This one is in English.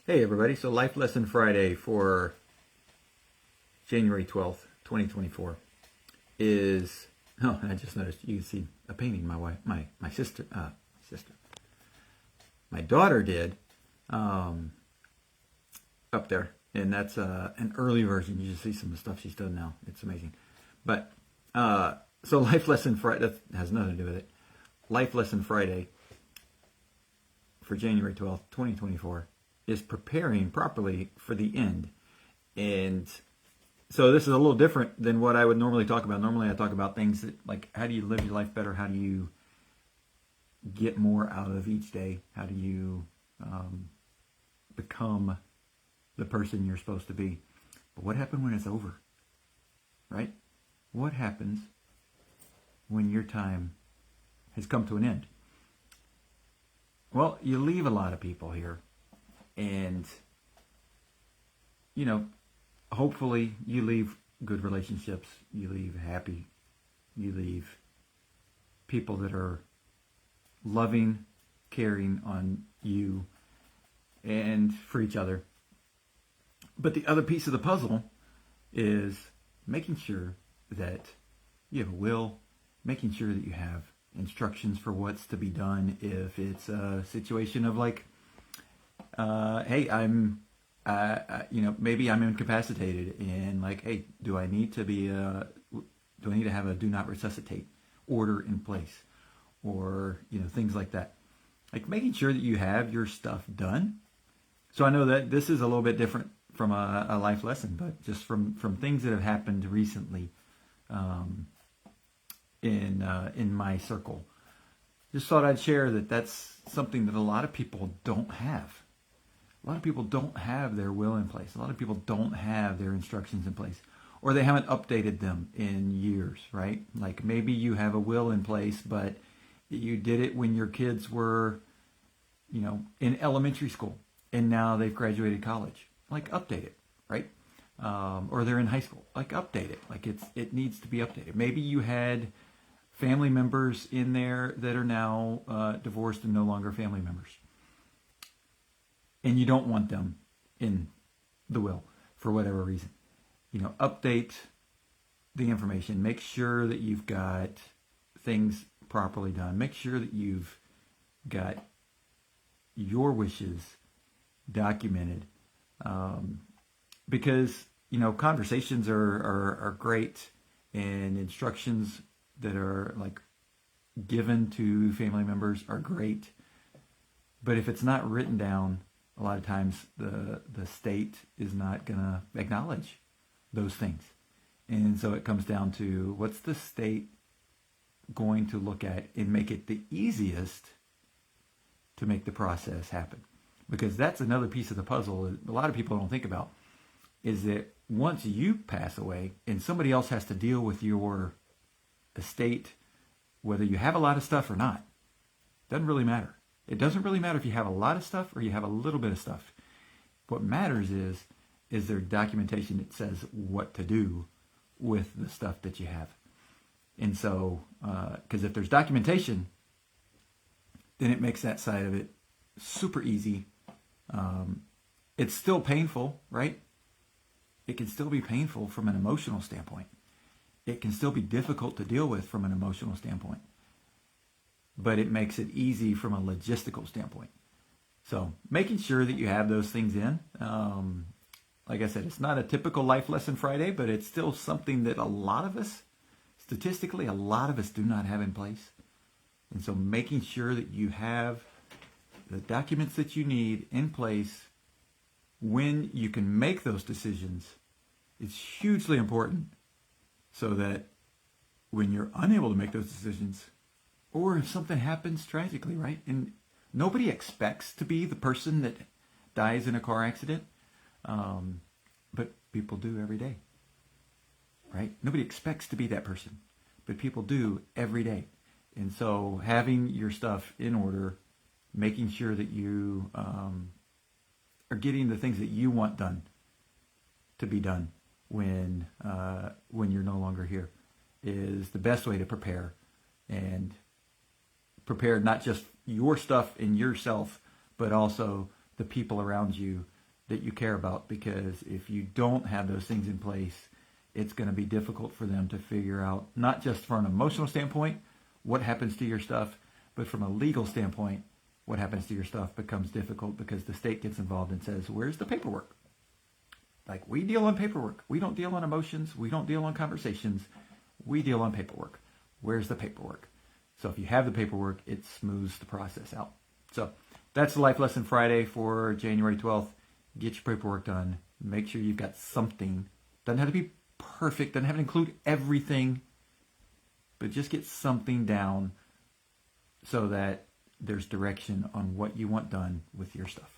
Hey everybody, so Life Lesson Friday for January 12th, 2024 is, oh, I just noticed you can see a painting my sister, my daughter did up there, and that's an early version. You just see some of the stuff she's done now. It's amazing. But, so Life Lesson Friday, that has nothing to do with it. Life Lesson Friday for January 12th, 2024 is preparing properly for the end. And so this is a little different than what I would normally talk about. Normally I talk about things that, like, how do you live your life better? How do you get more out of each day? How do you become the person you're supposed to be? But what happens when it's over, right? What happens when your time has come to an end? Well, you leave a lot of people here. And, you know, hopefully you leave good relationships, you leave happy, you leave people that are loving, caring on you and for each other. But the other piece of the puzzle is making sure that you have a will, making sure that you have instructions for what's to be done if it's a situation of like, hey, maybe I'm incapacitated, and like, hey, do I need to have a do not resuscitate order in place, or things like that, like making sure that you have your stuff done. So I know that this is a little bit different from a life lesson, but just from things that have happened recently, in my circle, just thought I'd share that that's something that a lot of people don't have. A lot of people don't have their will in place. A lot of people don't have their instructions in place, or they haven't updated them in years, right? Like maybe you have a will in place, but you did it when your kids were, in elementary school, and now they've graduated college. Like update it, right? Or they're in high school. Like update it. Like it needs to be updated. Maybe you had family members in there that are now divorced and no longer family members, and you don't want them in the will for whatever reason. Update the information. Make sure that you've got things properly done. Make sure that you've got your wishes documented, because conversations are great, and instructions that are like given to family members are great, but if it's not written down, a lot of times the state is not going to acknowledge those things. And so it comes down to, what's the state going to look at and make it the easiest to make the process happen? Because that's another piece of the puzzle that a lot of people don't think about, is that once you pass away and somebody else has to deal with your estate, whether you have a lot of stuff or not, doesn't really matter. It doesn't really matter if you have a lot of stuff or you have a little bit of stuff. What matters is there documentation that says what to do with the stuff that you have. And so, because if there's documentation, then it makes that side of it super easy. It's still painful, right? It can still be painful from an emotional standpoint. It can still be difficult to deal with from an emotional standpoint. But it makes it easy from a logistical standpoint. So making sure that you have those things in. Like I said, it's not a typical Life Lesson Friday, but it's still something that a lot of us, statistically, a lot of us do not have in place. And so making sure that you have the documents that you need in place when you can make those decisions is hugely important, so that when you're unable to make those decisions, or if something happens tragically, right? And nobody expects to be the person that dies in a car accident, but people do every day, right? Nobody expects to be that person, but people do every day. And so having your stuff in order, making sure that you are getting the things that you want done to be done when you're no longer here, is the best way to prepare. And prepare not just your stuff and yourself, but also the people around you that you care about, because if you don't have those things in place, it's going to be difficult for them to figure out, not just from an emotional standpoint, what happens to your stuff, but from a legal standpoint, what happens to your stuff becomes difficult because the state gets involved and says, where's the paperwork? Like, we deal on paperwork. We don't deal on emotions. We don't deal on conversations. We deal on paperwork. Where's the paperwork? So if you have the paperwork, it smooths the process out. So that's the Life Lesson Friday for January 12th. Get your paperwork done. Make sure you've got something. Doesn't have to be perfect. Doesn't have to include everything. But just get something down so that there's direction on what you want done with your stuff.